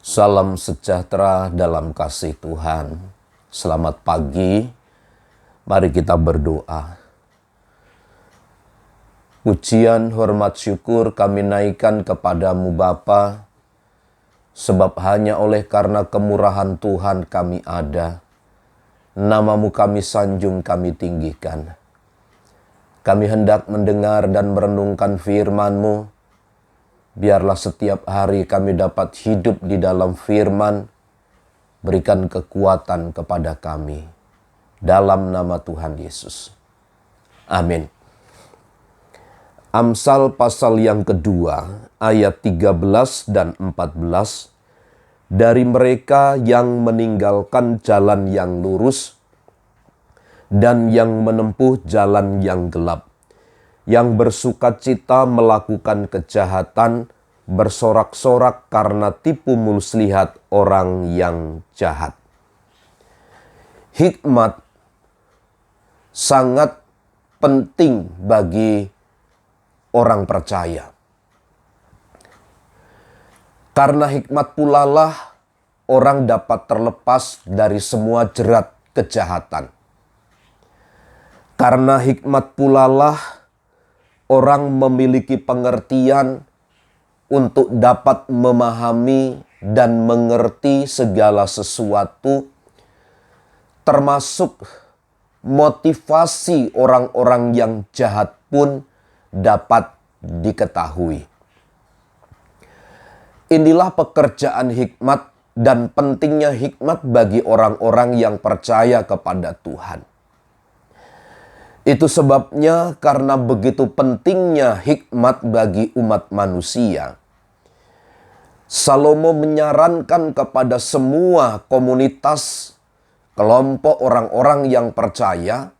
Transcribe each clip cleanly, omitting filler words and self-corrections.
Salam sejahtera dalam kasih Tuhan. Selamat pagi, mari kita berdoa. Pujian, hormat, syukur kami naikkan kepadamu Bapa, sebab hanya oleh karena kemurahan Tuhan kami ada. Namamu kami sanjung, kami tinggikan. Kami hendak mendengar dan merenungkan firman-Mu. Biarlah setiap hari kami dapat hidup di dalam firman, berikan kekuatan kepada kami. Dalam nama Tuhan Yesus. Amin. Amsal pasal yang kedua, ayat 13 dan 14. Dari mereka yang meninggalkan jalan yang lurus dan yang menempuh jalan yang gelap, yang bersukacita melakukan kejahatan, bersorak-sorak karena tipu muslihat orang yang jahat. Hikmat sangat penting bagi orang percaya. Karena hikmat pula lah orang dapat terlepas dari semua jerat kejahatan. Karena hikmat pula lah orang memiliki pengertian untuk dapat memahami dan mengerti segala sesuatu, termasuk motivasi orang-orang yang jahat pun dapat diketahui. Inilah pekerjaan hikmat dan pentingnya hikmat bagi orang-orang yang percaya kepada Tuhan. Itu sebabnya karena begitu pentingnya hikmat bagi umat manusia, Salomo menyarankan kepada semua komunitas, kelompok orang-orang yang percaya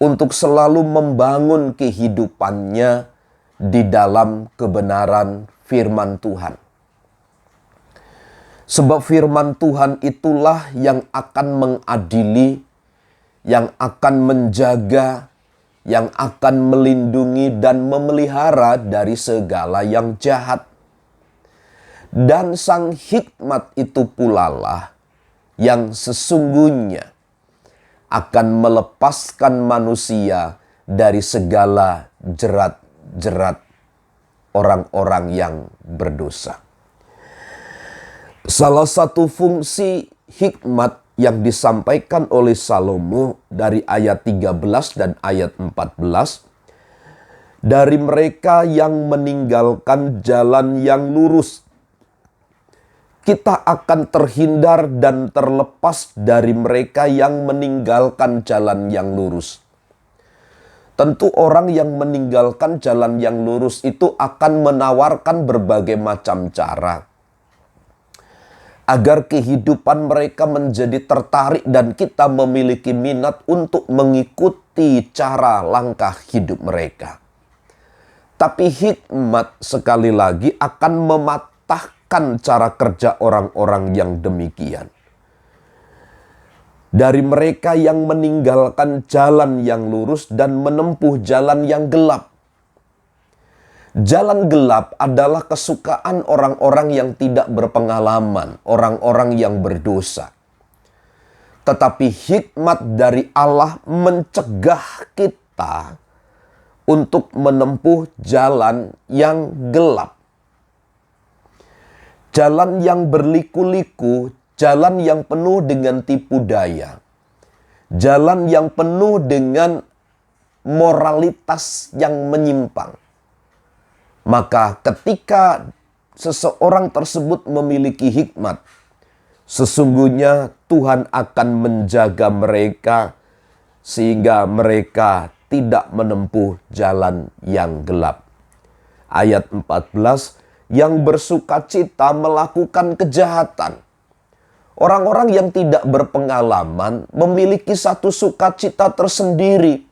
untuk selalu membangun kehidupannya di dalam kebenaran firman Tuhan. Sebab firman Tuhan itulah yang akan mengadili, yang akan menjaga, yang akan melindungi dan memelihara dari segala yang jahat. Dan sang hikmat itu pula lah yang sesungguhnya akan melepaskan manusia dari segala jerat-jerat orang-orang yang berdosa. Salah satu fungsi hikmat yang disampaikan oleh Salomo dari ayat 13 dan ayat 14. Dari mereka yang meninggalkan jalan yang lurus, kita akan terhindar dan terlepas dari mereka yang meninggalkan jalan yang lurus. Tentu orang yang meninggalkan jalan yang lurus itu akan menawarkan berbagai macam cara agar kehidupan mereka menjadi tertarik dan kita memiliki minat untuk mengikuti cara langkah hidup mereka. Tapi hikmat sekali lagi akan mematahkan cara kerja orang-orang yang demikian. Dari mereka yang meninggalkan jalan yang lurus dan menempuh jalan yang gelap. Jalan gelap adalah kesukaan orang-orang yang tidak berpengalaman, orang-orang yang berdosa. Tetapi hikmat dari Allah mencegah kita untuk menempuh jalan yang gelap. Jalan yang berliku-liku, jalan yang penuh dengan tipu daya. Jalan yang penuh dengan moralitas yang menyimpang. Maka ketika seseorang tersebut memiliki hikmat, sesungguhnya Tuhan akan menjaga mereka sehingga mereka tidak menempuh jalan yang gelap. Ayat 14, yang bersukacita melakukan kejahatan. Orang-orang yang tidak berpengalaman memiliki satu sukacita tersendiri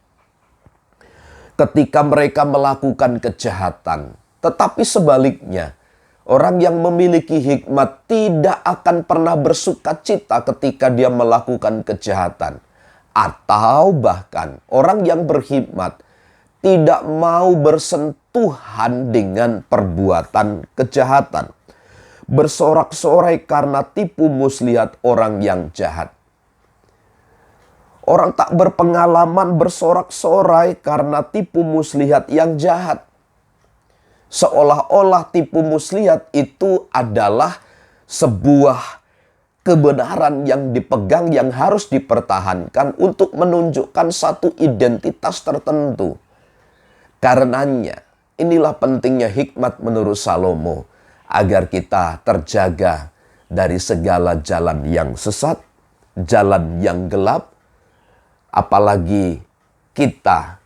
ketika mereka melakukan kejahatan. Tetapi sebaliknya, orang yang memiliki hikmat tidak akan pernah bersukacita ketika dia melakukan kejahatan. Atau bahkan orang yang berhikmat tidak mau bersentuhan dengan perbuatan kejahatan. bersorak-sorai karena tipu muslihat orang yang jahat. Orang tak berpengalaman bersorak-sorai karena tipu muslihat yang jahat. Seolah-olah tipu muslihat itu adalah sebuah kebenaran yang dipegang, yang harus dipertahankan untuk menunjukkan satu identitas tertentu. Karenanya, inilah pentingnya hikmat menurut Salomo, agar kita terjaga dari segala jalan yang sesat, jalan yang gelap, apalagi kita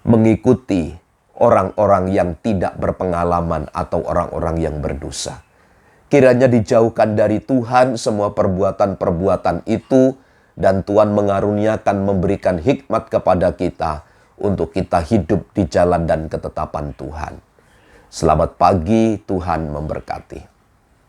mengikuti orang-orang yang tidak berpengalaman atau orang-orang yang berdosa. Kiranya dijauhkan dari Tuhan semua perbuatan-perbuatan itu, dan Tuhan mengaruniakan memberikan hikmat kepada kita untuk kita hidup di jalan dan ketetapan Tuhan. Selamat pagi, Tuhan memberkati.